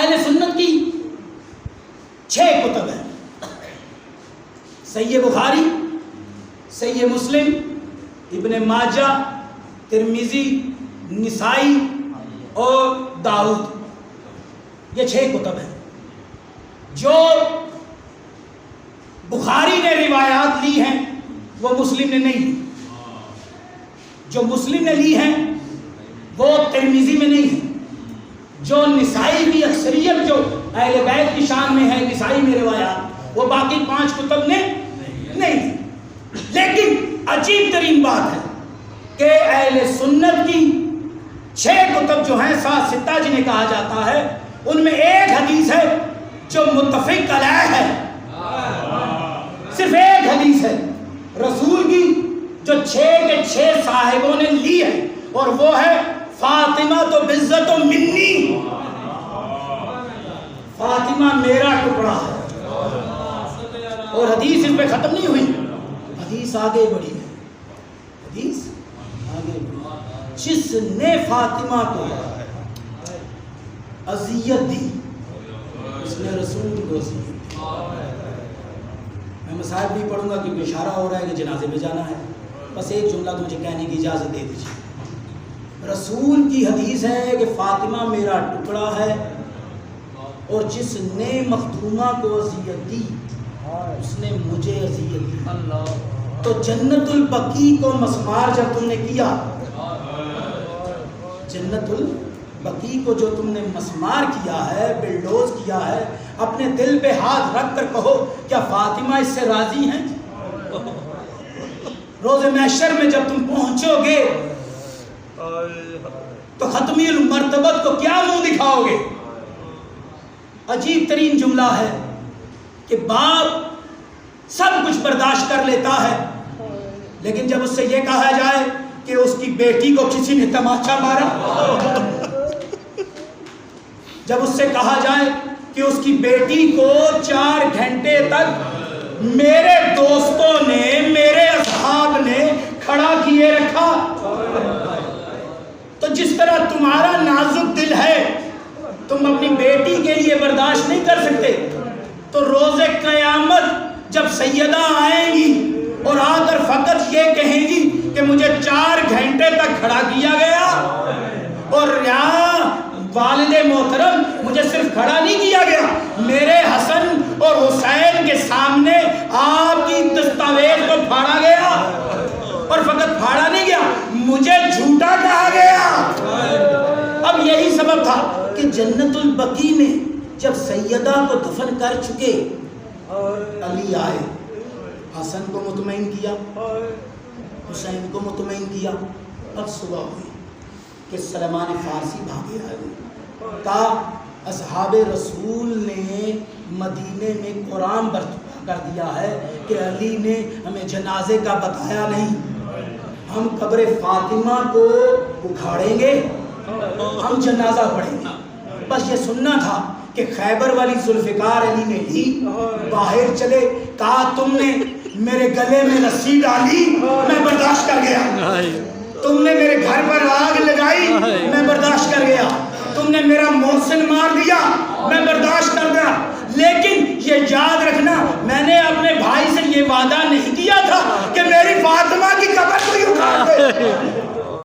اہل سنت کی 6 کتب ہیں: صحیح بخاری، صحیح مسلم، ابن ماجہ، ترمذی، نسائی اور داؤد۔ یہ 6 کتب ہیں۔ جو بخاری نے روایات لی ہیں وہ مسلم نے نہیں لی، جو مسلم نے لی ہیں وہ ترمذی میں نہیں ہے، جو نسائی کی اکثریت جو اہل بیت کی شان میں ہے نسائی میں روایات، وہ باقی 5 کتب نے نہیں لی۔ لیکن عجیب ترین بات ہے کہ اہل سنت کی 6 کتب جو ہیں سات ستہ جنہیں کہا جاتا ہے، ان میں ایک حدیث ہے جو متفق علیہ ہے۔ صرف ایک حدیث ہے رسول کی جو 6 کے 6 صاحبوں نے لی ہے، اور وہ ہے فاطمہ تو بزت و منی، فاطمہ میرا ٹکڑا ہے۔ اور حدیث اس پہ ختم نہیں ہوئی، حدیث آگے بڑھی ہے، حدیث آگے بڑھی۔ جس نے فاطمہ کو اذیت دی اس نے رسول کو اذیت دی۔ میں مصائب نہیں پڑھوں گا کیونکہ اشارہ ہو رہا ہے کہ جنازے میں جانا ہے، بس ایک جملہ تو مجھے کہنے کی اجازت دے دیجیے۔ رسول کی حدیث ہے کہ فاطمہ میرا ٹکڑا ہے، اور جس نے مخدومہ کو اذیت دی اس نے مجھے اذیت دی۔ تو جنت البقیع کو مسمار جب تم نے کیا، جنت البقیع کو جو تم نے مسمار کیا ہے، بلڈوز کیا ہے، اپنے دل پہ ہاتھ رکھ کر کہو کیا فاطمہ اس سے راضی ہیں؟ روز محشر میں جب تم پہنچو گے تو ختمی المرتبت کو کیا منہ دکھاؤ گے؟ عجیب ترین جملہ ہے کہ باپ سب کچھ برداشت کر لیتا ہے، لیکن جب اس سے یہ کہا جائے کہ اس کی بیٹی کو کسی نے تماچا مارا، جب اس سے کہا جائے کہ اس کی بیٹی کو 4 گھنٹے تک میرے دوستوں نے، میرے اصحاب نے کھڑا کیے رکھا، تو جس طرح تمہارا نازک دل ہے تم اپنی بیٹی کے لیے برداشت نہیں کر سکتے، تو روز قیامت جب سیدہ آئیں گی اور آ کر فقط یہ کہیں گی کہ مجھے 4 گھنٹے تک کھڑا کیا گیا، اور یہاں والد محترم مجھے صرف کھڑا نہیں کیا گیا، میرے حسن اور حسین کے سامنے آپ کی دستاویز کو پھاڑا گیا، اور فقط پھاڑا نہیں گیا، مجھے جھوٹا کہا گیا۔ اب یہی سبب تھا کہ جنت البقیع میں جب سیدہ کو دفن کر چکے، علی آئے، حسن کو مطمئن کیا، حسین کو مطمئن کیا۔ اب صبح ہوئی کہ سلمان فارسی بھاگے آئے، تا اصحاب رسول نے مدینے میں قرآن برپا کر دیا ہے کہ علی نے ہمیں جنازے کا بتایا نہیں، ہم قبر فاطمہ کو اکھاڑیں گے، ہم جنازہ پڑھیں گے۔ بس یہ سننا تھا کہ خیبر والی ذوالفقار علی نے لی، باہر چلے، کہا تم نے میرے گلے میں رسی ڈالی، میں برداشت کر گیا، تم نے میرے گھر پر آگ لگائی، میں برداشت کر گیا، تم نے میرا محسن مار دیا، میں برداشت کر گیا، لیکن یہ یاد رکھنا میں نے اپنے بھائی سے یہ وعدہ نہیں کیا تھا کہ میری فاطمہ کی قبر کوئی اٹھا دے۔